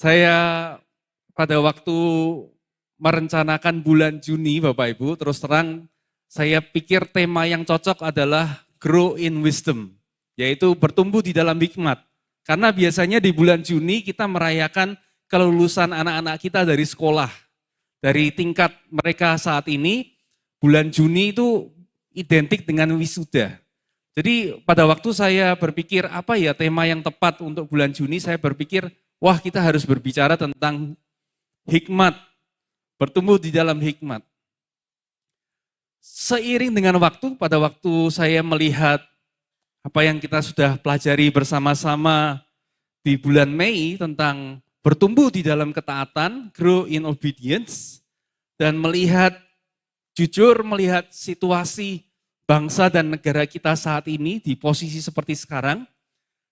Saya pada waktu merencanakan bulan Juni Bapak Ibu, terus terang saya pikir tema yang cocok adalah grow in wisdom, yaitu bertumbuh di dalam hikmat. Karena biasanya di bulan Juni kita merayakan kelulusan anak-anak kita dari sekolah. Dari tingkat mereka saat ini, bulan Juni itu identik dengan wisuda. Jadi pada waktu saya berpikir apa ya tema yang tepat untuk bulan Juni, saya berpikir wah kita harus berbicara tentang hikmat, bertumbuh di dalam hikmat. Seiring dengan waktu, pada waktu saya melihat apa yang kita sudah pelajari bersama-sama di bulan Mei tentang bertumbuh di dalam ketaatan, grow in obedience, dan melihat, jujur melihat situasi bangsa dan negara kita saat ini di posisi seperti sekarang,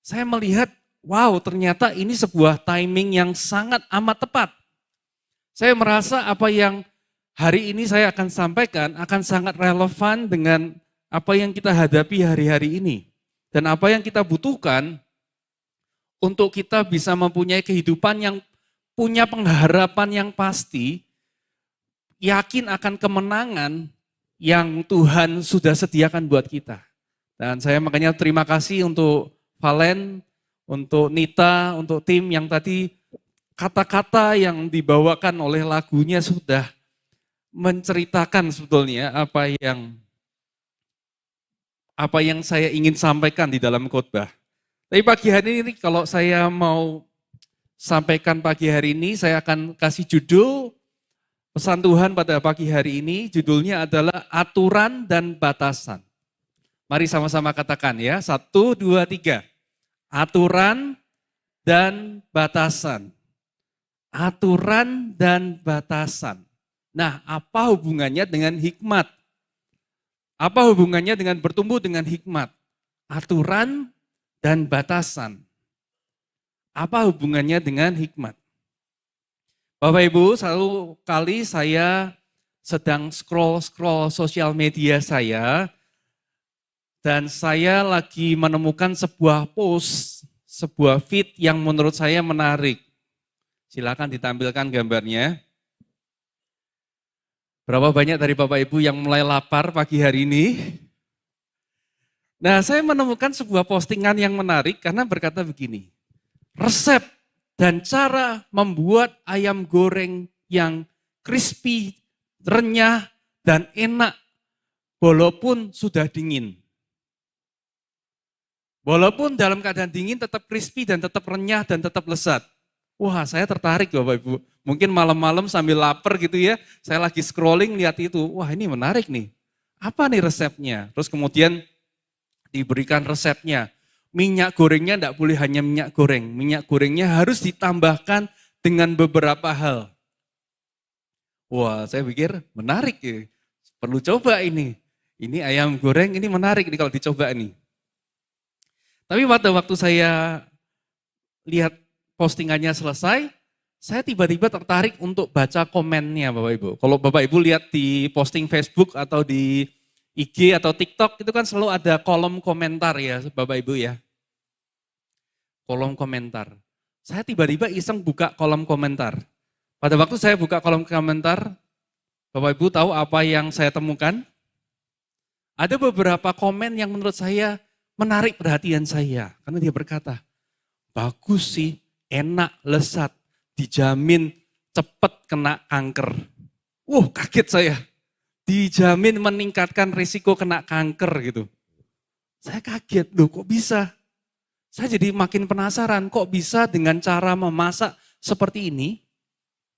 saya melihat, wow ternyata ini sebuah timing yang sangat amat tepat. Saya merasa apa yang hari ini saya akan sampaikan akan sangat relevan dengan apa yang kita hadapi hari-hari ini. Dan apa yang kita butuhkan untuk kita bisa mempunyai kehidupan yang punya pengharapan yang pasti, yakin akan kemenangan yang Tuhan sudah sediakan buat kita. Dan saya makanya terima kasih untuk Valen, untuk Nita, untuk tim yang tadi kata-kata yang dibawakan oleh lagunya sudah menceritakan sebetulnya apa yang saya ingin sampaikan di dalam khotbah. Tapi pagi hari ini kalau saya mau sampaikan pagi hari ini, saya akan kasih judul pesan Tuhan pada pagi hari ini, judulnya adalah aturan dan batasan. Mari sama-sama katakan ya, 1, 2, 3. Aturan dan batasan. Aturan dan batasan. Nah, apa hubungannya dengan hikmat? Apa hubungannya dengan bertumbuh dengan hikmat? Aturan dan batasan. Apa hubungannya dengan hikmat? Bapak Ibu, satu kali saya sedang scroll sosial media saya, dan saya lagi menemukan sebuah post, sebuah feed yang menurut saya menarik. Silakan ditampilkan gambarnya. Berapa banyak dari Bapak Ibu yang mulai lapar pagi hari ini? Nah, saya menemukan sebuah postingan yang menarik karena berkata begini, resep dan cara membuat ayam goreng yang crispy, renyah, dan enak walaupun sudah dingin. Walaupun dalam keadaan dingin tetap crispy dan tetap renyah dan tetap lezat. Wah, saya tertarik Bapak Ibu. Mungkin malam-malam sambil lapar gitu ya, saya lagi scrolling lihat itu. Wah, ini menarik nih. Apa nih resepnya? Terus kemudian diberikan resepnya. Minyak gorengnya tidak boleh hanya minyak goreng. Minyak gorengnya harus ditambahkan dengan beberapa hal. Wah, saya pikir menarik ya. Perlu coba ini. Ini ayam goreng, ini menarik nih kalau dicoba nih. Tapi pada waktu saya lihat postingannya selesai, saya tiba-tiba tertarik untuk baca komennya Bapak Ibu. Kalau Bapak Ibu lihat di posting Facebook atau di IG atau TikTok itu kan selalu ada kolom komentar ya Bapak Ibu ya. Kolom komentar. Saya tiba-tiba iseng buka kolom komentar. Pada waktu saya buka kolom komentar, Bapak Ibu tahu apa yang saya temukan? Ada beberapa komen yang menurut saya menarik perhatian saya. Karena dia berkata, bagus sih, enak, lezat, dijamin cepat kena kanker. Kaget saya. Dijamin meningkatkan risiko kena kanker gitu. Saya kaget, loh kok bisa? Saya jadi makin penasaran, kok bisa dengan cara memasak seperti ini,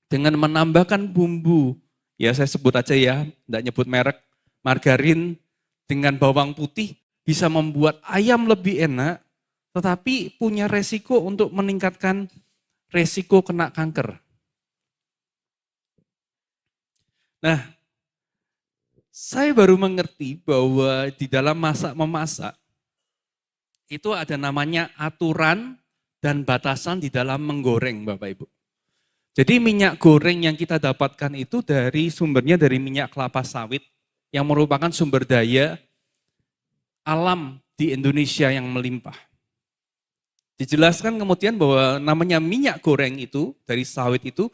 dengan menambahkan bumbu, ya saya sebut aja ya, tidak nyebut merek, margarin dengan bawang putih, bisa membuat ayam lebih enak, tetapi punya resiko untuk meningkatkan resiko kena kanker. Nah, saya baru mengerti bahwa di dalam memasak, itu ada namanya aturan dan batasan di dalam menggoreng Bapak Ibu. Jadi minyak goreng yang kita dapatkan itu sumbernya dari minyak kelapa sawit yang merupakan sumber daya alam di Indonesia yang melimpah. Dijelaskan kemudian bahwa namanya minyak goreng itu, dari sawit itu,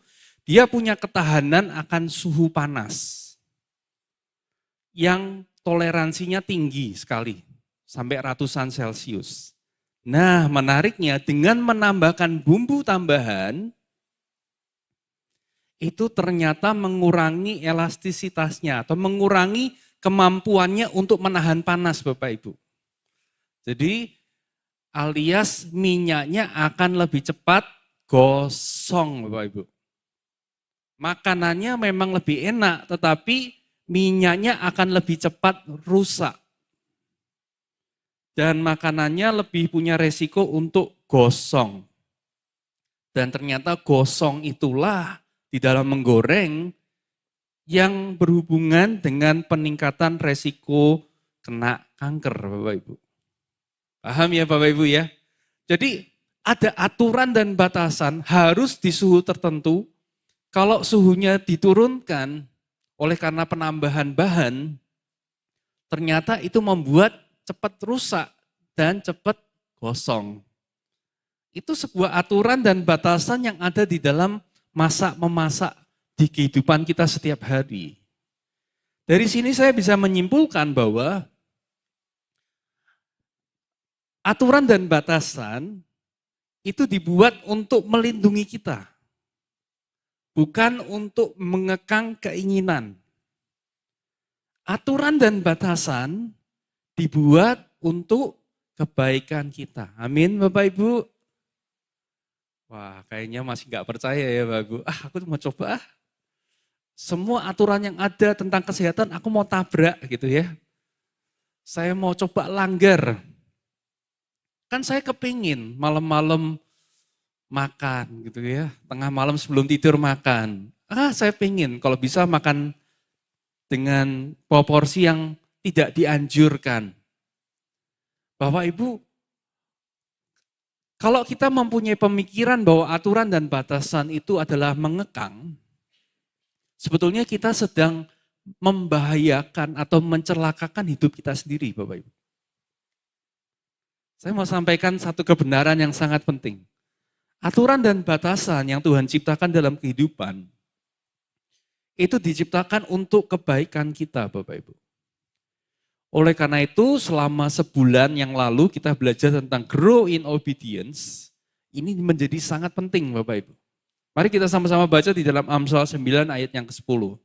dia punya ketahanan akan suhu panas yang toleransinya tinggi sekali, sampai ratusan Celcius. Nah, menariknya dengan menambahkan bumbu tambahan, itu ternyata mengurangi elastisitasnya atau mengurangi kemampuannya untuk menahan panas Bapak Ibu. Jadi alias minyaknya akan lebih cepat gosong Bapak Ibu. Makanannya memang lebih enak tetapi minyaknya akan lebih cepat rusak. Dan makanannya lebih punya resiko untuk gosong. Dan ternyata gosong itulah di dalam menggoreng yang berhubungan dengan peningkatan resiko kena kanker Bapak Ibu. Paham ya Bapak Ibu ya? Jadi ada aturan dan batasan harus di suhu tertentu. Kalau suhunya diturunkan oleh karena penambahan bahan, ternyata itu membuat cepat rusak dan cepat gosong. Itu sebuah aturan dan batasan yang ada di dalam masak-memasak di kehidupan kita setiap hari. Dari sini saya bisa menyimpulkan bahwa aturan dan batasan itu dibuat untuk melindungi kita. Bukan untuk mengekang keinginan. Aturan dan batasan dibuat untuk kebaikan kita. Amin Bapak Ibu. Wah kayaknya masih nggak percaya ya Bapak Ibu. Aku mau coba semua aturan yang ada tentang kesehatan aku mau tabrak gitu ya. Saya mau coba langgar. Kan saya kepingin malam-malam makan gitu ya. Tengah malam sebelum tidur makan. Saya pengen kalau bisa makan dengan proporsi yang tidak dianjurkan. Bapak Ibu, kalau kita mempunyai pemikiran bahwa aturan dan batasan itu adalah mengekang, sebetulnya kita sedang membahayakan atau mencelakakan hidup kita sendiri, Bapak Ibu. Saya mau sampaikan satu kebenaran yang sangat penting. Aturan dan batasan yang Tuhan ciptakan dalam kehidupan, itu diciptakan untuk kebaikan kita, Bapak Ibu. Oleh karena itu, selama sebulan yang lalu kita belajar tentang grow in obedience, ini menjadi sangat penting, Bapak Ibu. Mari kita sama-sama baca di dalam Amsal 9 ayat yang ke-10.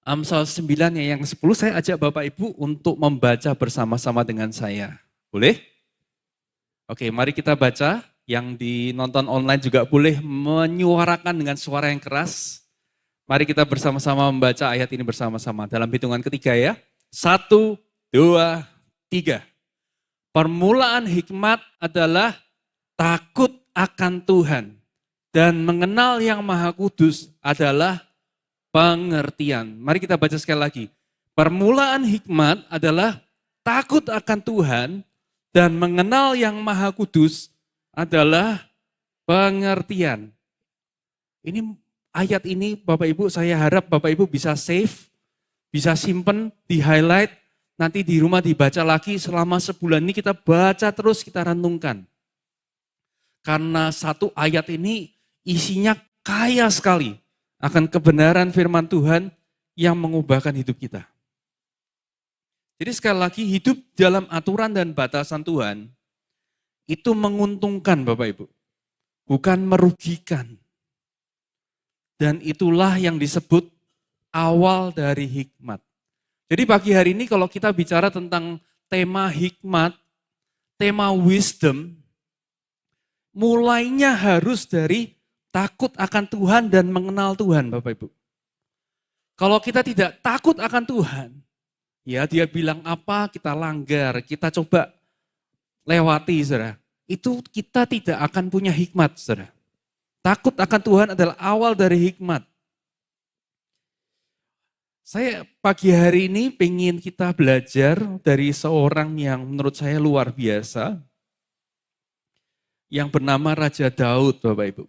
Amsal 9 ayat yang ke-10, saya ajak Bapak Ibu untuk membaca bersama-sama dengan saya. Boleh? Oke, mari kita baca. Yang dinonton online juga boleh menyuarakan dengan suara yang keras. Mari kita bersama-sama membaca ayat ini bersama-sama. Dalam hitungan ketiga ya. 1, 2, 3. Permulaan hikmat adalah takut akan Tuhan. Dan mengenal yang Maha Kudus adalah pengertian. Mari kita baca sekali lagi. Permulaan hikmat adalah takut akan Tuhan. Dan mengenal yang Maha Kudus adalah pengertian. Ini ayat ini Bapak Ibu, saya harap Bapak Ibu bisa save, bisa simpen, di highlight, nanti di rumah dibaca lagi selama sebulan ini kita baca terus, kita renungkan. Karena satu ayat ini isinya kaya sekali akan kebenaran firman Tuhan yang mengubahkan hidup kita. Jadi sekali lagi hidup dalam aturan dan batasan Tuhan, itu menguntungkan Bapak Ibu, bukan merugikan. Dan itulah yang disebut awal dari hikmat. Jadi pagi hari ini kalau kita bicara tentang tema hikmat, tema wisdom, mulainya harus dari takut akan Tuhan dan mengenal Tuhan Bapak Ibu. Kalau kita tidak takut akan Tuhan, ya dia bilang apa kita langgar, kita coba lewati, saudara. Itu kita tidak akan punya hikmat, saudara. Takut akan Tuhan adalah awal dari hikmat. Saya pagi hari ini pengen kita belajar dari seorang yang menurut saya luar biasa, yang bernama Raja Daud, Bapak Ibu.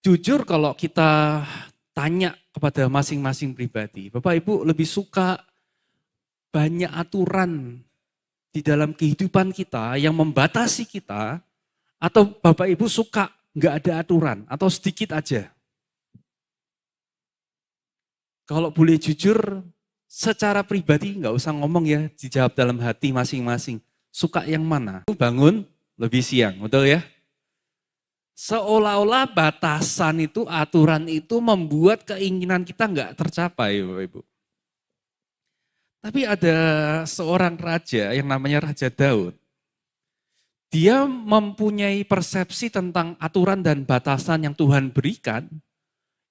Jujur kalau kita tanya kepada masing-masing pribadi, Bapak Ibu lebih suka banyak aturan di dalam kehidupan kita yang membatasi kita, atau Bapak Ibu suka nggak ada aturan atau sedikit aja? Kalau boleh jujur, secara pribadi nggak usah ngomong ya, dijawab dalam hati masing-masing. Suka yang mana? Bangun lebih siang, betul ya? Seolah-olah batasan itu, aturan itu membuat keinginan kita nggak tercapai, Bapak Ibu. Tapi ada seorang raja yang namanya Raja Daud. Dia mempunyai persepsi tentang aturan dan batasan yang Tuhan berikan,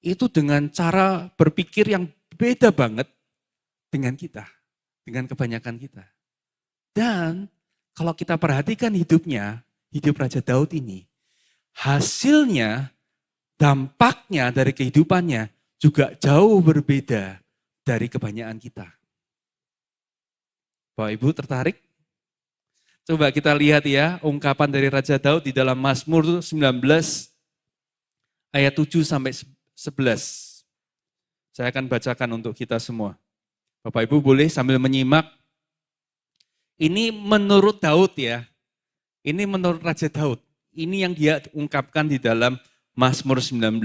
itu dengan cara berpikir yang beda banget dengan kita, dengan kebanyakan kita. Dan kalau kita perhatikan hidupnya, hidup Raja Daud ini, hasilnya, dampaknya dari kehidupannya juga jauh berbeda dari kebanyakan kita. Bapak Ibu tertarik? Coba kita lihat ya ungkapan dari Raja Daud di dalam Mazmur 19 ayat 7 sampai 11. Saya akan bacakan untuk kita semua. Bapak Ibu boleh sambil menyimak. Ini menurut Daud ya. Ini menurut Raja Daud. Ini yang dia ungkapkan di dalam Mazmur 19.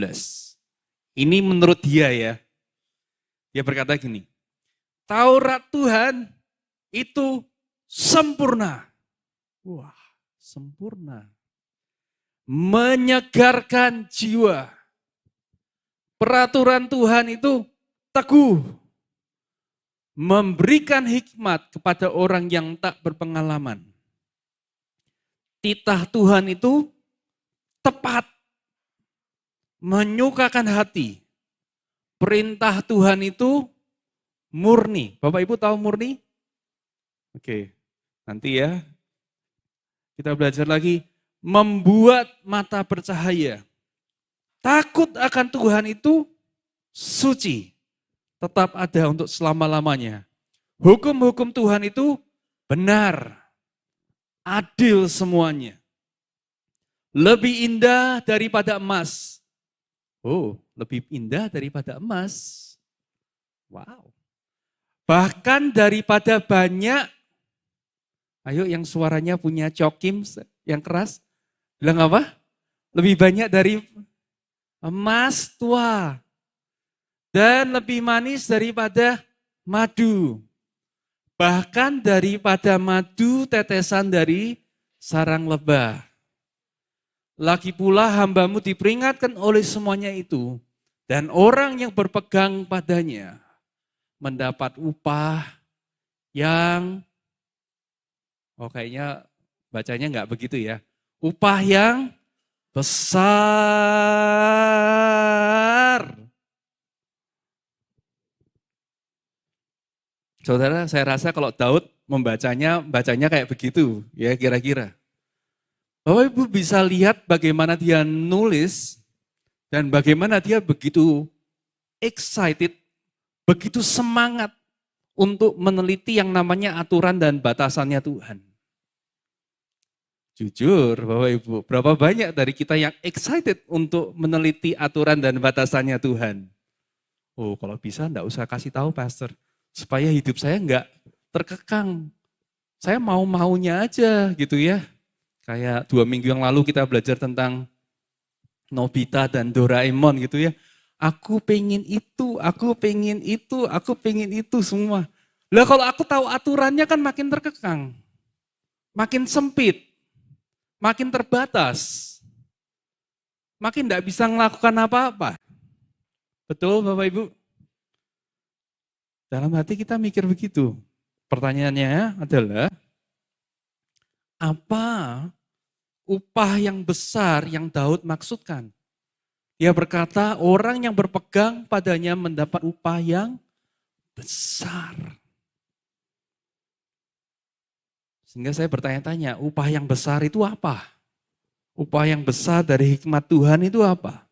Ini menurut dia ya. Dia berkata gini, Taurat Tuhan itu sempurna. Wah, sempurna. Menyegarkan jiwa. Peraturan Tuhan itu teguh. Memberikan hikmat kepada orang yang tak berpengalaman. Titah Tuhan itu tepat. Menyukakan hati. Perintah Tuhan itu murni. Bapak Ibu tahu murni? Oke, nanti ya. Kita belajar lagi. Membuat mata bercahaya. Takut akan Tuhan itu suci. Tetap ada untuk selama-lamanya. Hukum-hukum Tuhan itu benar. Adil semuanya. Lebih indah daripada emas. Oh, lebih indah daripada emas. Wow. Bahkan daripada banyak. Ayo yang suaranya punya cokim yang keras. Bilang apa? Lebih banyak dari emas tua. Dan lebih manis daripada madu. Bahkan daripada madu tetesan dari sarang lebah. Lagi pula hambamu diperingatkan oleh semuanya itu. Dan orang yang berpegang padanya mendapat upah yang, kayaknya bacanya enggak begitu ya. Upah yang besar. Saudara, saya rasa kalau Daud bacanya kayak begitu, ya kira-kira. Bapak Ibu bisa lihat bagaimana dia nulis dan bagaimana dia begitu excited, begitu semangat untuk meneliti yang namanya aturan dan batasannya Tuhan. Jujur Bapak Ibu, berapa banyak dari kita yang excited untuk meneliti aturan dan batasannya Tuhan? Oh, kalau bisa enggak usah kasih tahu pastor, supaya hidup saya enggak terkekang. Saya mau-maunya aja gitu ya. Kayak 2 minggu yang lalu kita belajar tentang Nobita dan Doraemon gitu ya. Aku pengen itu, aku pengen itu, aku pengen itu semua. Lah kalau aku tahu aturannya kan makin terkekang. Makin sempit. Makin terbatas. Makin enggak bisa melakukan apa-apa. Betul Bapak Ibu? Dalam hati kita mikir begitu. Pertanyaannya adalah, apa upah yang besar yang Daud maksudkan? Dia berkata, orang yang berpegang padanya mendapat upah yang besar. Sehingga saya bertanya-tanya, upah yang besar itu apa? Upah yang besar dari hikmat Tuhan itu apa?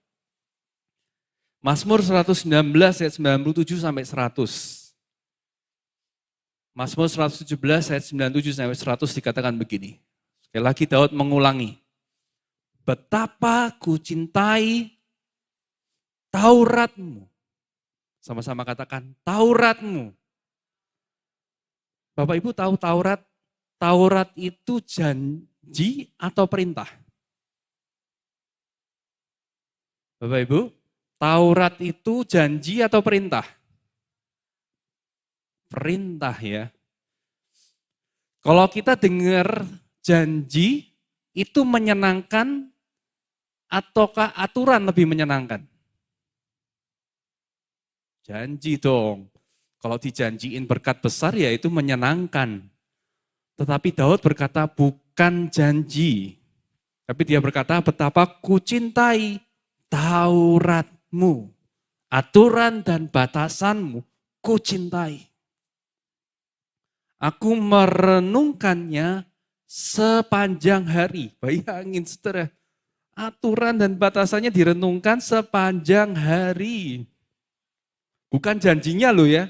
Mazmur 119 ayat 97 sampai 100. Mazmur 117 ayat 97 sampai 100 dikatakan begini. Sekali lagi Daud mengulangi. Betapa ku cintai Tauratmu. Sama-sama katakan Tauratmu. Bapak Ibu tahu Taurat? Taurat itu janji atau perintah? Bapak Ibu, Taurat itu janji atau perintah? Perintah ya. Kalau kita dengar janji, itu menyenangkan ataukah aturan lebih menyenangkan? Janji dong. Kalau dijanjiin berkat besar ya itu menyenangkan. Tetapi Daud berkata bukan janji. Tapi dia berkata betapa kucintai Tauratmu. Aturan dan batasanmu kucintai. Aku merenungkannya sepanjang hari. Bayangin saudara, aturan dan batasannya direnungkan sepanjang hari. Bukan janjinya loh ya.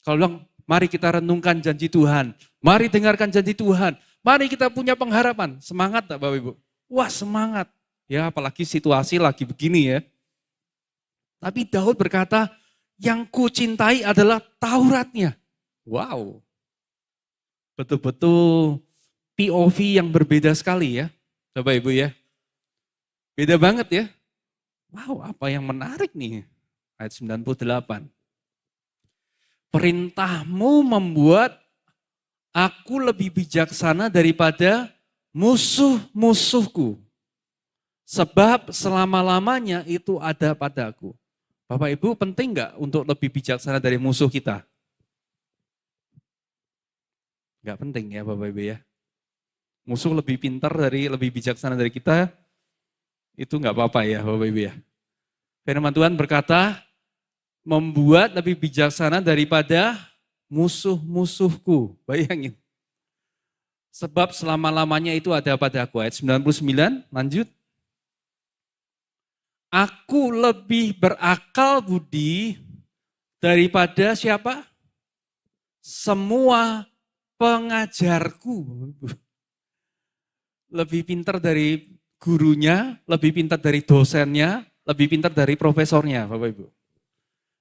Kalau bilang, mari kita renungkan janji Tuhan. Mari dengarkan janji Tuhan. Mari kita punya pengharapan. Semangat tak Bapak Ibu? Wah semangat. Ya apalagi situasi lagi begini ya. Tapi Daud berkata, yang kucintai adalah Tauratnya. Wow. Betul-betul POV yang berbeda sekali ya. Bapak Ibu ya. Beda banget ya. Wow, apa yang menarik nih. Ayat 98. Perintahmu membuat aku lebih bijaksana daripada musuh-musuhku. Sebab selama-lamanya itu ada padaku. Bapak Ibu penting nggak untuk lebih bijaksana dari musuh kita? Nggak penting ya Bapak Ibu ya. Musuh lebih pintar lebih bijaksana dari kita, itu nggak apa-apa ya Bapak Ibu ya. Firman Tuhan berkata, membuat lebih bijaksana daripada musuh-musuhku. Bayangin. Sebab selama-lamanya itu ada padaku. Ayat 99, lanjut. Aku lebih berakal budi daripada siapa? Semua pengajarku. Lebih pintar dari gurunya, lebih pintar dari dosennya, lebih pintar dari profesornya, Bapak Ibu.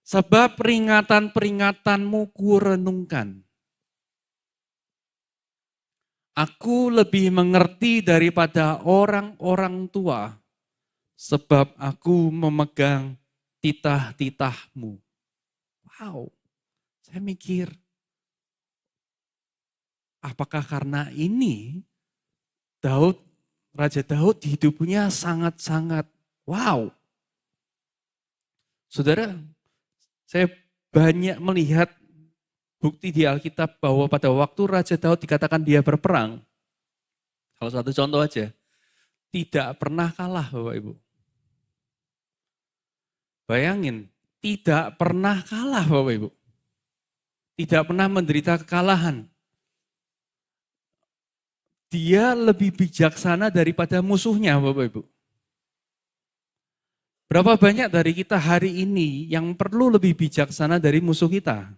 Sebab peringatan-peringatanmu kurenungkan. Aku lebih mengerti daripada orang-orang tua, sebab aku memegang titah-titahmu. Wow, saya mikir, apakah karena ini Raja Daud hidupnya sangat-sangat wow. Saudara, saya banyak melihat bukti di Alkitab bahwa pada waktu Raja Daud dikatakan dia berperang, salah satu contoh aja, tidak pernah kalah Bapak Ibu. Bayangin, tidak pernah kalah Bapak Ibu. Tidak pernah menderita kekalahan. Dia lebih bijaksana daripada musuhnya Bapak Ibu. Berapa banyak dari kita hari ini yang perlu lebih bijaksana dari musuh kita?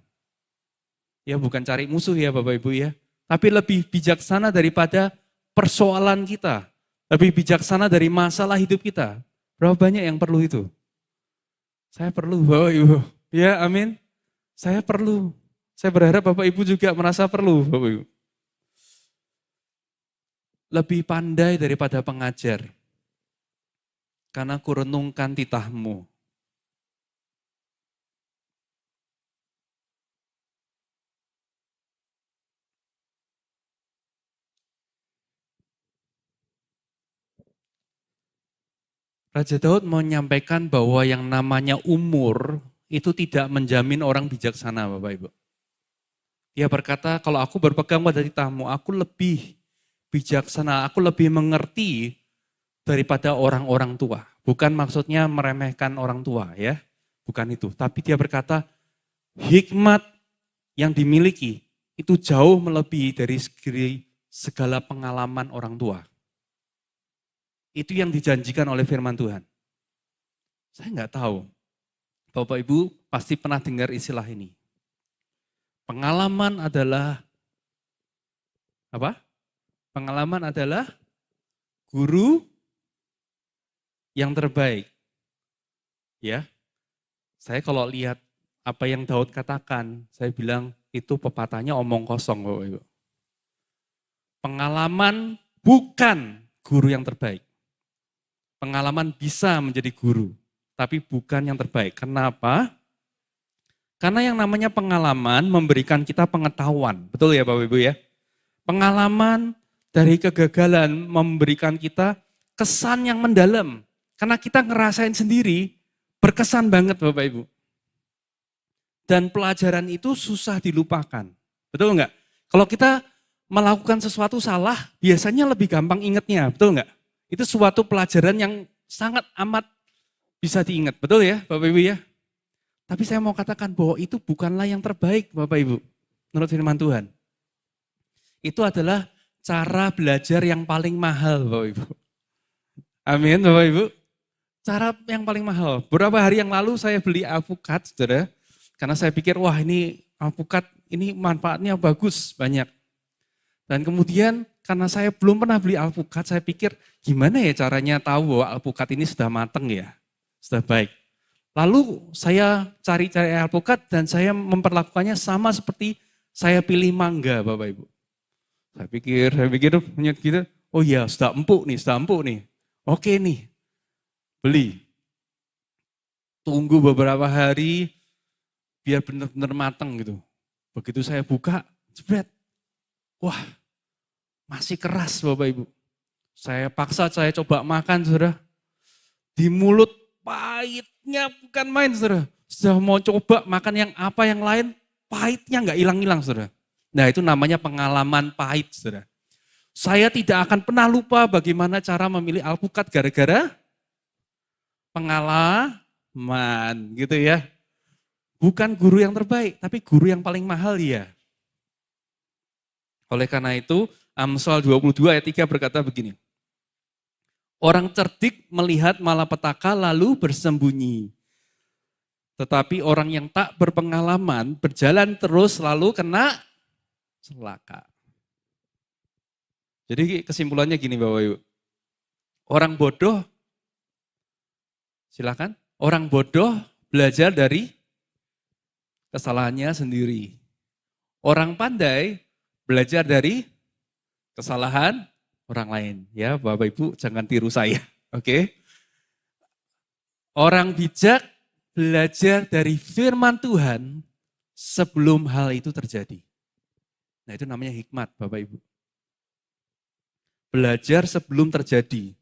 Ya bukan cari musuh ya Bapak Ibu ya. Tapi lebih bijaksana daripada persoalan kita. Lebih bijaksana dari masalah hidup kita. Berapa banyak yang perlu itu? Saya perlu Bapak Ibu. Ya amin. Saya perlu. Saya berharap Bapak Ibu juga merasa perlu Bapak Ibu. Lebih pandai daripada pengajar. Karena kurenungkan titahmu. Raja Daud menyampaikan bahwa yang namanya umur itu tidak menjamin orang bijaksana Bapak Ibu. Dia berkata, kalau aku berpegang pada titahmu, aku lebih bijaksana, aku lebih mengerti daripada orang-orang tua. Bukan maksudnya meremehkan orang tua ya, bukan itu. Tapi dia berkata, hikmat yang dimiliki itu jauh melebihi dari segala pengalaman orang tua. Itu yang dijanjikan oleh firman Tuhan. Saya nggak tahu, Bapak Ibu pasti pernah dengar istilah ini. Pengalaman adalah apa? Pengalaman adalah guru yang terbaik. Ya, saya kalau lihat apa yang Daud katakan, saya bilang itu pepatahnya omong kosong Bapak Ibu. Pengalaman bukan guru yang terbaik. Pengalaman bisa menjadi guru, tapi bukan yang terbaik. Kenapa? Karena yang namanya pengalaman memberikan kita pengetahuan. Betul ya Bapak Ibu ya? Pengalaman dari kegagalan memberikan kita kesan yang mendalam. Karena kita ngerasain sendiri, berkesan banget Bapak Ibu. Dan pelajaran itu susah dilupakan. Betul enggak? Kalau kita melakukan sesuatu salah, biasanya lebih gampang ingatnya. Betul enggak? Itu suatu pelajaran yang sangat amat bisa diingat. Betul ya Bapak Ibu ya? Tapi saya mau katakan bahwa itu bukanlah yang terbaik Bapak Ibu. Menurut firman Tuhan. Itu adalah cara belajar yang paling mahal Bapak Ibu. Amin Bapak Ibu. Cara yang paling mahal. Beberapa hari yang lalu saya beli alpukat, saudara. Karena saya pikir, wah ini alpukat, ini manfaatnya bagus, banyak. Dan kemudian karena saya belum pernah beli alpukat, saya pikir gimana ya caranya tahu bahwa alpukat ini sudah matang ya, sudah baik. Lalu saya cari-cari alpukat dan saya memperlakukannya sama seperti saya pilih mangga Bapak Ibu. Saya pikir punya gitu, oh iya sudah empuk nih. Oke nih, beli. Tunggu beberapa hari, biar benar-benar matang gitu. Begitu saya buka, jebret. Wah, masih keras Bapak Ibu. Saya paksa saya coba makan, saudara. Di mulut pahitnya bukan main, saudara. Sudah mau coba makan yang apa yang lain, pahitnya nggak hilang-hilang, saudara. Nah itu namanya pengalaman pahit, saudara. Saya tidak akan pernah lupa bagaimana cara memilih alpukat gara-gara pengalaman gitu ya. Bukan guru yang terbaik, tapi guru yang paling mahal ya. Oleh karena itu, Amsal 22 ayat 3 berkata begini. Orang cerdik melihat malapetaka lalu bersembunyi. Tetapi orang yang tak berpengalaman berjalan terus lalu kena celaka. Jadi kesimpulannya gini Bapak Ibu. Orang bodoh, silakan. Orang bodoh belajar dari kesalahannya sendiri. Orang pandai belajar dari kesalahan orang lain. Ya Bapak Ibu jangan tiru saya. Oke. Orang bijak belajar dari firman Tuhan sebelum hal itu terjadi. Nah itu namanya hikmat Bapak Ibu. Belajar sebelum terjadi.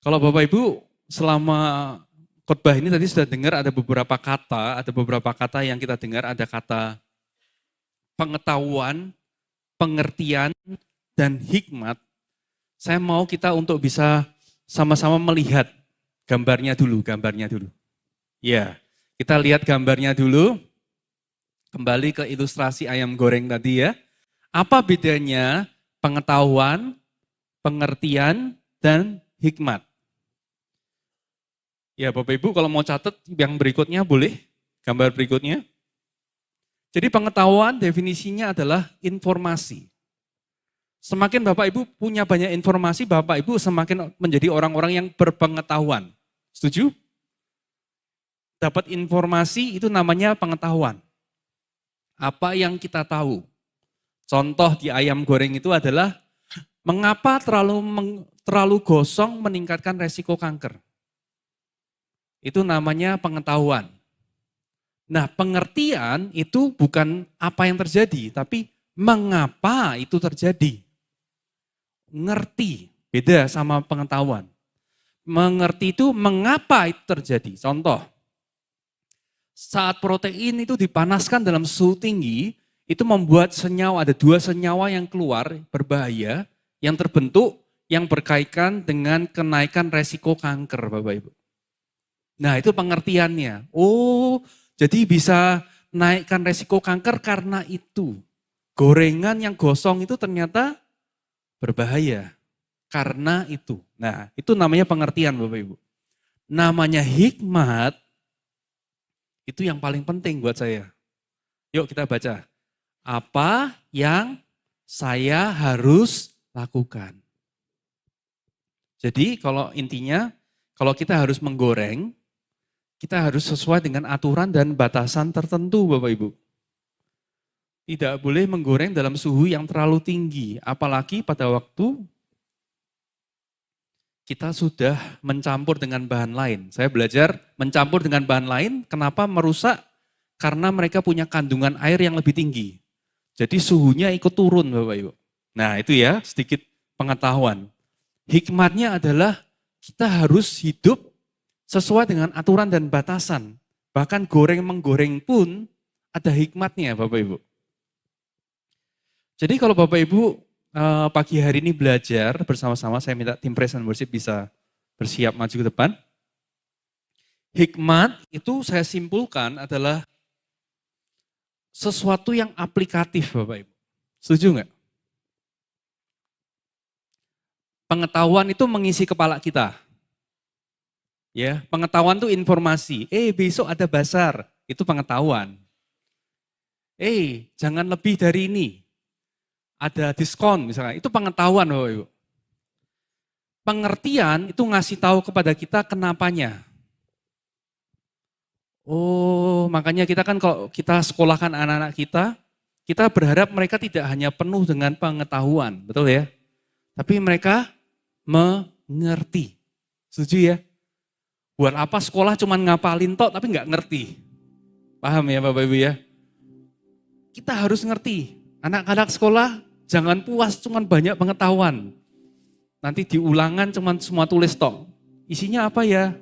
Kalau Bapak Ibu selama khotbah ini tadi sudah dengar ada beberapa kata yang kita dengar, ada kata pengetahuan, pengertian, dan hikmat. Saya mau kita untuk bisa sama-sama melihat gambarnya dulu. Ya, kita lihat gambarnya dulu. Kembali ke ilustrasi ayam goreng tadi ya. Apa bedanya pengetahuan, pengertian, dan hikmat? Ya Bapak Ibu kalau mau catat yang berikutnya boleh, gambar berikutnya. Jadi pengetahuan definisinya adalah informasi. Semakin Bapak Ibu punya banyak informasi, Bapak Ibu semakin menjadi orang-orang yang berpengetahuan. Setuju? Dapat informasi itu namanya pengetahuan. Apa yang kita tahu. Contoh di ayam goreng itu adalah mengapa terlalu gosong meningkatkan resiko kanker. Itu namanya pengetahuan. Nah, pengertian itu bukan apa yang terjadi, tapi mengapa itu terjadi. Ngerti, beda sama pengetahuan. Mengerti itu mengapa itu terjadi. Contoh, saat protein itu dipanaskan dalam suhu tinggi, itu membuat senyawa, ada 2 senyawa yang keluar berbahaya, yang terbentuk, yang berkaitan dengan kenaikan resiko kanker, Bapak Ibu. Nah itu pengertiannya. Oh jadi bisa naikkan resiko kanker karena itu. Gorengan yang gosong itu ternyata berbahaya karena itu. Nah itu namanya pengertian Bapak Ibu. Namanya hikmat itu yang paling penting buat saya. Yuk kita baca. Apa yang saya harus lakukan? Jadi kalau intinya, kalau kita harus menggoreng, kita harus sesuai dengan aturan dan batasan tertentu Bapak Ibu. Tidak boleh menggoreng dalam suhu yang terlalu tinggi, apalagi pada waktu kita sudah mencampur dengan bahan lain. Saya belajar mencampur dengan bahan lain, kenapa merusak? Karena mereka punya kandungan air yang lebih tinggi. Jadi suhunya ikut turun Bapak Ibu. Nah itu ya sedikit pengetahuan. Hikmatnya adalah kita harus hidup sesuai dengan aturan dan batasan. Bahkan goreng-menggoreng pun ada hikmatnya Bapak Ibu. Jadi kalau Bapak Ibu pagi hari ini belajar bersama-sama, saya minta tim praise and worship bisa bersiap maju ke depan. Hikmat itu saya simpulkan adalah sesuatu yang aplikatif Bapak Ibu. Setuju nggak? Pengetahuan itu mengisi kepala kita. Ya, pengetahuan itu informasi. Besok ada bazar, itu pengetahuan. Jangan lebih dari ini. Ada diskon misalnya, itu pengetahuan Bapak Ibu. Pengertian itu ngasih tahu kepada kita kenapanya. Makanya kita kan kalau kita sekolahkan anak-anak kita berharap mereka tidak hanya penuh dengan pengetahuan, betul ya? Tapi mereka mengerti. Setuju ya? Buat apa sekolah cuma ngapalin tok tapi nggak ngerti. Paham ya Bapak Ibu ya? Kita harus ngerti. Anak-anak sekolah jangan puas cuma banyak pengetahuan. Nanti di ulangan cuma semua tulis tok. Isinya apa ya?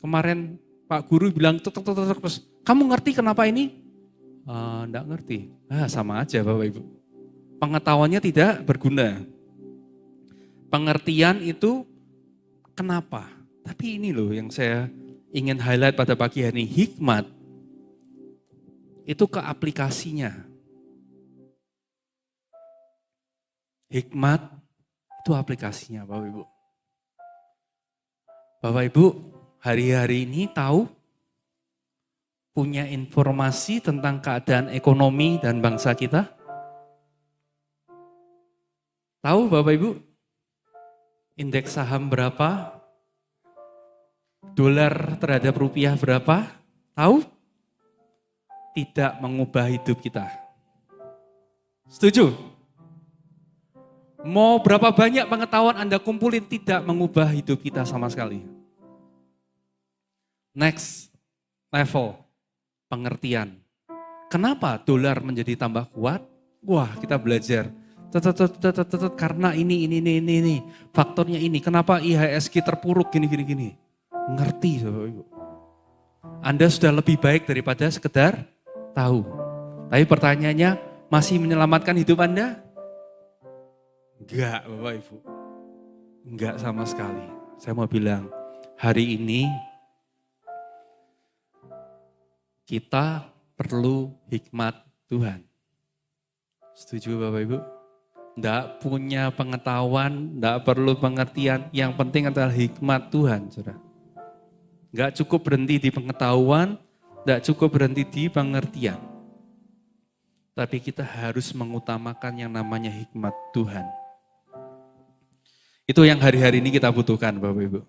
Kemarin Pak Guru bilang terus, kamu ngerti kenapa ini? Enggak ngerti. Sama aja Bapak Ibu. Pengetahuannya tidak berguna. Pengertian itu kenapa? Tapi ini loh yang saya ingin highlight pada pagi hari ini. Hikmat itu ke aplikasinya. Hikmat itu aplikasinya Bapak Ibu. Bapak Ibu hari-hari ini tahu punya informasi tentang keadaan ekonomi dan bangsa kita? Tahu Bapak Ibu? Indeks saham berapa? Dolar terhadap rupiah berapa? Tahu? Tidak mengubah hidup kita. Setuju? Mau berapa banyak pengetahuan Anda kumpulin tidak mengubah hidup kita sama sekali. Next level, pengertian. Kenapa dolar menjadi tambah kuat? Wah, kita belajar. Karena ini. Faktornya ini. Kenapa IHSG terpuruk gini. Ngerti Bapak Ibu. Anda sudah lebih baik daripada sekedar tahu. Tapi pertanyaannya, masih menyelamatkan hidup Anda? Enggak Bapak Ibu. Enggak sama sekali. Saya mau bilang, hari ini kita perlu hikmat Tuhan. Setuju Bapak Ibu? Enggak punya pengetahuan, enggak perlu pengertian. Yang penting adalah hikmat Tuhan, Saudara. Enggak cukup berhenti di pengetahuan, enggak cukup berhenti di pengertian. Tapi kita harus mengutamakan yang namanya hikmat Tuhan. Itu yang hari-hari ini kita butuhkan Bapak Ibu.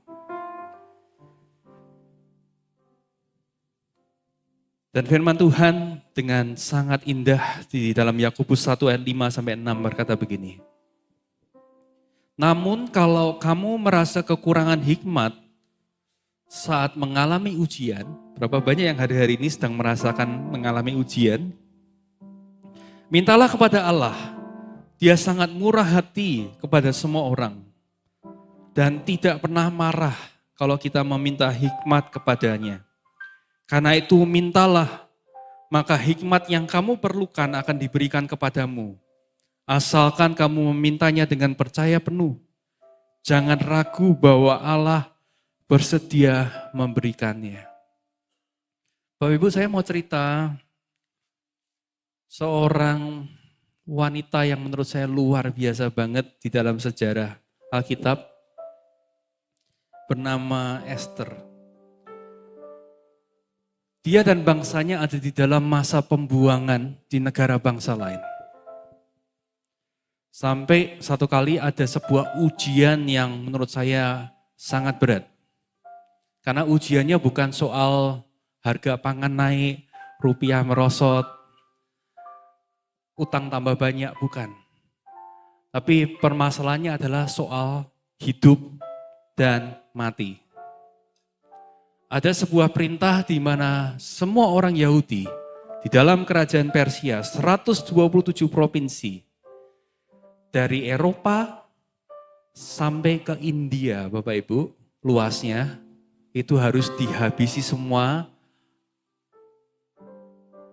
Dan firman Tuhan dengan sangat indah di dalam Yakobus 1 ayat 5 sampai 6 berkata begini. Namun kalau kamu merasa kekurangan hikmat saat mengalami ujian, berapa banyak yang hari-hari ini sedang merasakan mengalami ujian? Mintalah kepada Allah, Dia sangat murah hati kepada semua orang dan tidak pernah marah kalau kita meminta hikmat kepadanya. Karena itu mintalah, maka hikmat yang kamu perlukan akan diberikan kepadamu. Asalkan kamu memintanya dengan percaya penuh. Jangan ragu bahwa Allah bersedia memberikannya. Bapak Ibu, saya mau cerita seorang wanita yang menurut saya luar biasa banget di dalam sejarah Alkitab. Bernama Esther. Dia dan bangsanya ada di dalam masa pembuangan di negara bangsa lain. Sampai satu kali ada sebuah ujian yang menurut saya sangat berat. Karena ujiannya bukan soal harga pangan naik, rupiah merosot, utang tambah banyak, bukan. Tapi permasalahannya adalah soal hidup dan mati. Ada sebuah perintah di mana semua orang Yahudi di dalam kerajaan Persia, 127 provinsi, dari Eropa sampai ke India, Bapak Ibu, luasnya, itu harus dihabisi semua,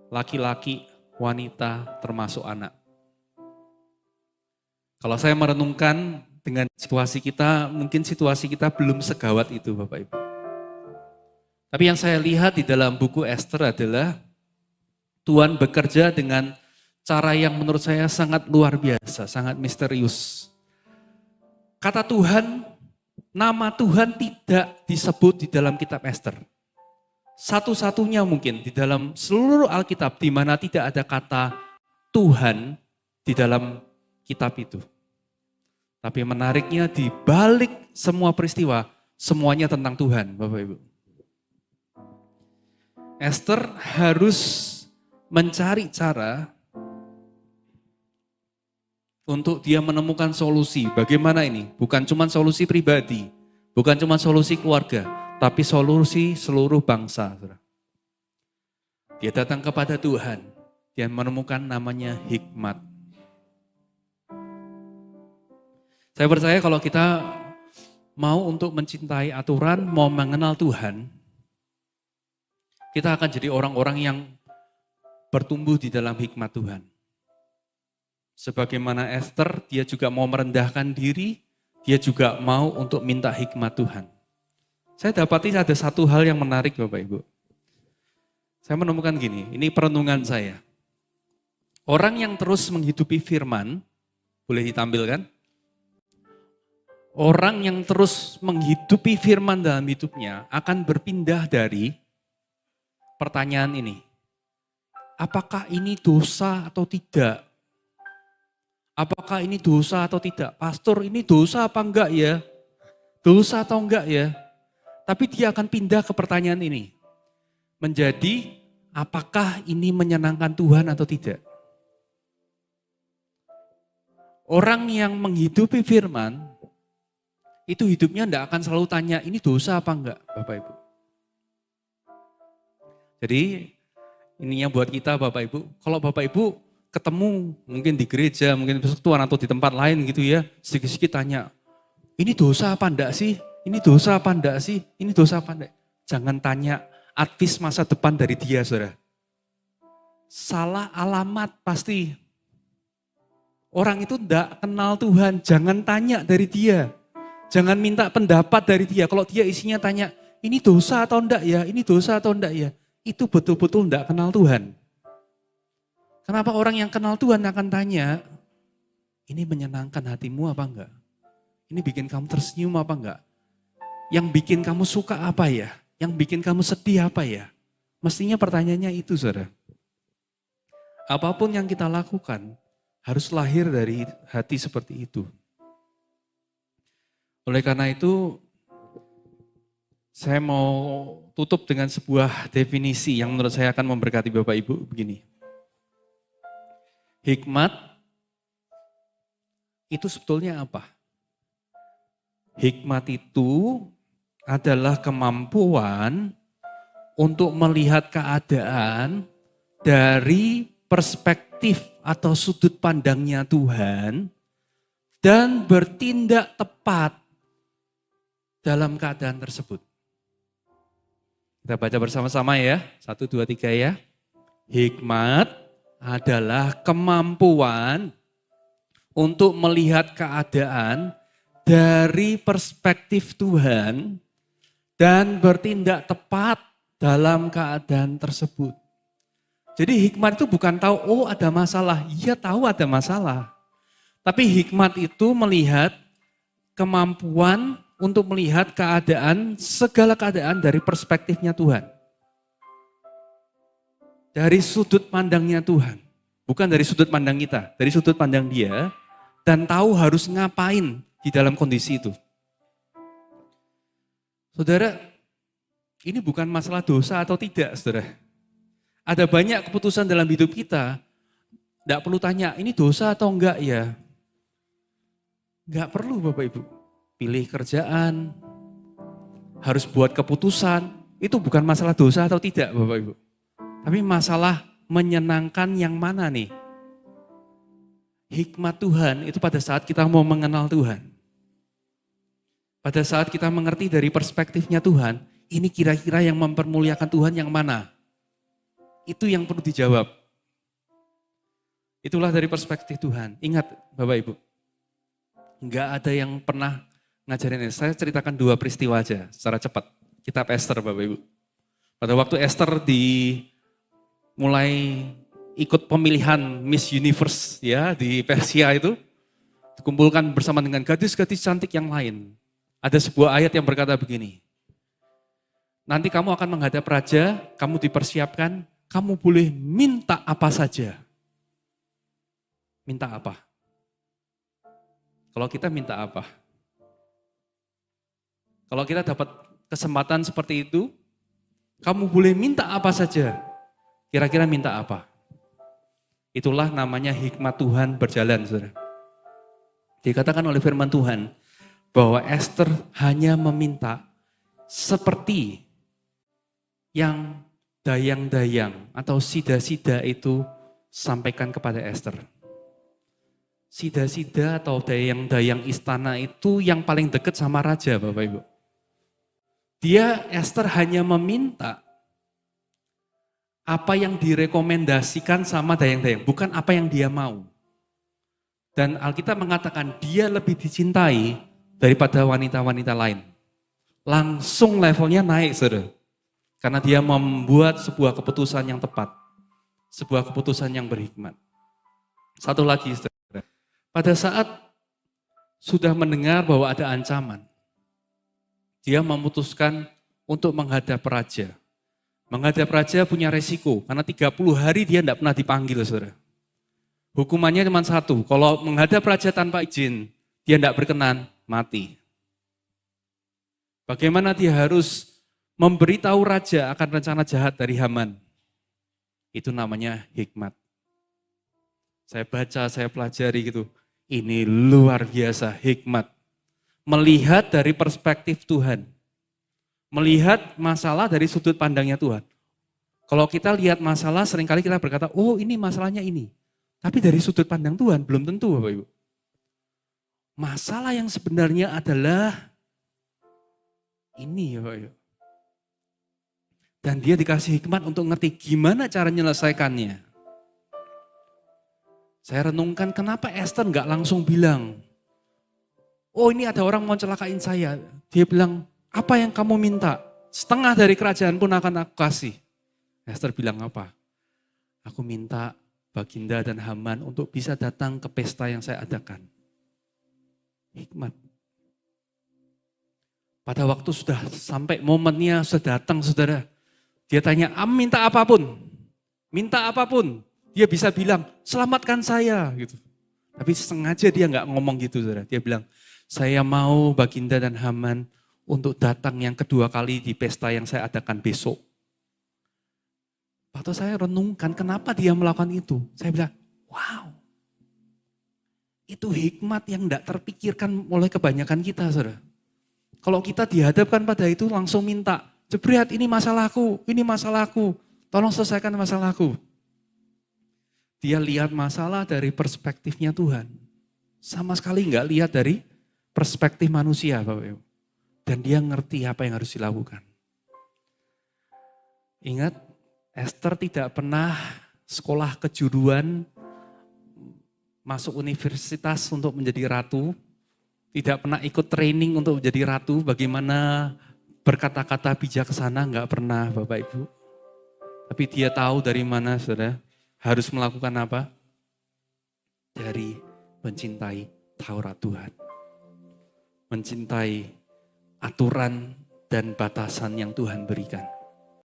laki-laki, wanita, termasuk anak. Kalau saya merenungkan dengan situasi kita, mungkin situasi kita belum segawat itu Bapak Ibu. Tapi yang saya lihat di dalam buku Esther adalah Tuhan bekerja dengan cara yang menurut saya sangat luar biasa, sangat misterius. Kata Tuhan, nama Tuhan tidak disebut di dalam kitab Esther. Satu-satunya mungkin di dalam seluruh Alkitab di mana tidak ada kata Tuhan di dalam kitab itu. Tapi menariknya di balik semua peristiwa, semuanya tentang Tuhan, Bapak Ibu. Esther harus mencari cara untuk dia menemukan solusi. Bagaimana ini? Bukan cuma solusi pribadi, bukan cuma solusi keluarga, tapi solusi seluruh bangsa. Dia datang kepada Tuhan, dia menemukan namanya hikmat. Saya percaya kalau kita mau untuk mencintai aturan, mau mengenal Tuhan, kita akan jadi orang-orang yang bertumbuh di dalam hikmat Tuhan. Sebagaimana Esther, dia juga mau merendahkan diri, dia juga mau untuk minta hikmat Tuhan. Saya dapati ada satu hal yang menarik Bapak Ibu. Saya menemukan gini, ini perenungan saya. Orang yang terus menghidupi firman, boleh ditampilkan? Orang yang terus menghidupi firman dalam hidupnya akan berpindah dari pertanyaan ini. Apakah ini dosa atau tidak? Apakah ini dosa atau tidak? Pastor, ini dosa apa enggak ya? Dosa atau enggak ya? Tapi dia akan pindah ke pertanyaan ini. Menjadi, apakah ini menyenangkan Tuhan atau tidak? Orang yang menghidupi firman, itu hidupnya enggak akan selalu tanya, ini dosa apa enggak, Bapak Ibu? Jadi, ininya buat kita Bapak Ibu, kalau Bapak Ibu ketemu mungkin di gereja, mungkin di persekutuan atau di tempat lain gitu ya, sedikit-sedikit tanya, ini dosa apa enggak sih? Ini dosa apa enggak sih? Ini dosa apa enggak? Jangan tanya advis masa depan dari dia, saudara. Salah alamat pasti. Orang itu enggak kenal Tuhan, jangan tanya dari dia. Jangan minta pendapat dari dia. Kalau dia isinya tanya, ini dosa atau enggak ya? Ini dosa atau enggak ya? Itu betul-betul enggak kenal Tuhan. Kenapa orang yang kenal Tuhan akan tanya, ini menyenangkan hatimu apa enggak? Ini bikin kamu tersenyum apa enggak? Yang bikin kamu suka apa ya? Yang bikin kamu sedih apa ya? Mestinya pertanyaannya itu, saudara. Apapun yang kita lakukan, harus lahir dari hati seperti itu. Oleh karena itu, saya mau tutup dengan sebuah definisi yang menurut saya akan memberkati Bapak Ibu begini. Hikmat itu sebetulnya apa? Hikmat itu adalah kemampuan untuk melihat keadaan dari perspektif atau sudut pandangnya Tuhan dan bertindak tepat dalam keadaan tersebut. Kita baca bersama-sama ya, 1, 2, 3 ya. Hikmat adalah kemampuan untuk melihat keadaan dari perspektif Tuhan dan bertindak tepat dalam keadaan tersebut. Jadi hikmat itu bukan tahu, oh ada masalah, iya tahu ada masalah. Tapi hikmat itu melihat kemampuan untuk melihat keadaan, segala keadaan dari perspektifnya Tuhan. Dari sudut pandangnya Tuhan. Bukan dari sudut pandang kita, dari sudut pandang dia. Dan tahu harus ngapain di dalam kondisi itu. Saudara, Ini bukan masalah dosa atau tidak, saudara. Ada banyak keputusan dalam hidup kita, tidak perlu tanya, ini dosa atau enggak ya? Enggak perlu Bapak Ibu. Pilih kerjaan, harus buat keputusan, itu bukan masalah dosa atau tidak Bapak Ibu. Tapi masalah menyenangkan yang mana nih? Hikmat Tuhan itu pada saat kita mau mengenal Tuhan. Pada saat kita mengerti dari perspektifnya Tuhan, ini kira-kira yang mempermuliakan Tuhan yang mana? Itu yang perlu dijawab. Itulah dari perspektif Tuhan. Ingat Bapak Ibu, enggak ada yang pernah ngajarin ini. Saya ceritakan 2 peristiwa aja secara cepat. Kitab Esther Bapak Ibu. Pada waktu Esther mulai ikut pemilihan Miss Universe ya di Persia itu, dikumpulkan bersama dengan gadis-gadis cantik yang lain. Ada sebuah ayat yang berkata begini, nanti kamu akan menghadap raja, kamu dipersiapkan, kamu boleh minta apa saja. Minta apa? Kalau kita minta apa? Kalau kita dapat kesempatan seperti itu, kamu boleh minta apa saja. Kira-kira minta apa? Itulah namanya hikmat Tuhan berjalan, saudara. Dikatakan oleh firman Tuhan, bahwa Esther hanya meminta seperti yang dayang-dayang atau sida-sida itu sampaikan kepada Esther. Sida-sida atau dayang-dayang istana itu yang paling dekat sama raja Bapak Ibu. Esther hanya meminta apa yang direkomendasikan sama dayang-dayang, bukan apa yang dia mau. Dan Alkitab mengatakan dia lebih dicintai daripada wanita-wanita lain. Langsung levelnya naik, saudara. Karena dia membuat sebuah keputusan yang tepat. Sebuah keputusan yang berhikmat. Satu lagi, saudara. Pada saat sudah mendengar bahwa ada ancaman, dia memutuskan untuk menghadap raja. Menghadap raja punya resiko, karena 30 hari dia tidak pernah dipanggil, saudara. Hukumannya cuma satu, kalau menghadap raja tanpa izin, dia tidak berkenan, mati. Bagaimana dia harus memberitahu raja akan rencana jahat dari Haman? Itu namanya hikmat. Saya baca, saya pelajari gitu. Ini luar biasa hikmat. Melihat dari perspektif Tuhan. Melihat masalah dari sudut pandangnya Tuhan. Kalau kita lihat masalah, seringkali kita berkata, oh ini masalahnya ini. Tapi dari sudut pandang Tuhan, belum tentu Bapak Ibu. Masalah yang sebenarnya adalah ini ya Bapak Ibu. Dan dia dikasih hikmat untuk ngerti gimana cara menyelesaikannya. Saya renungkan kenapa Esther nggak langsung bilang, oh ini ada orang mau celakain saya. Dia bilang, apa yang kamu minta? Setengah dari kerajaan pun akan aku kasih. Esther bilang apa? Aku minta Baginda dan Haman untuk bisa datang ke pesta yang saya adakan. Hikmat. Pada waktu sudah sampai momennya, sudah datang saudara. Dia tanya, minta apapun. Minta apapun. Dia bisa bilang, selamatkan saya. Gitu. Tapi sengaja dia nggak ngomong gitu saudara. Dia bilang, saya mau Baginda dan Haman untuk datang yang kedua kali di pesta yang saya adakan besok. Waktu saya renungkan kenapa dia melakukan itu. Saya bilang, wow. Itu hikmat yang tidak terpikirkan oleh kebanyakan kita saudara. Kalau kita dihadapkan pada itu langsung minta, jebret ini masalahku, tolong selesaikan masalahku. Dia lihat masalah dari perspektifnya Tuhan. Sama sekali nggak lihat dari perspektif manusia Bapak Ibu. Dan dia ngerti apa yang harus dilakukan. Ingat, Esther tidak pernah sekolah kejuruan, masuk universitas untuk menjadi ratu. Tidak pernah ikut training untuk menjadi ratu, bagaimana berkata-kata bijaksana, nggak pernah Bapak Ibu. Tapi dia tahu dari mana saudara, harus melakukan apa? Dari mencintai Taurat Tuhan. Mencintai aturan dan batasan yang Tuhan berikan.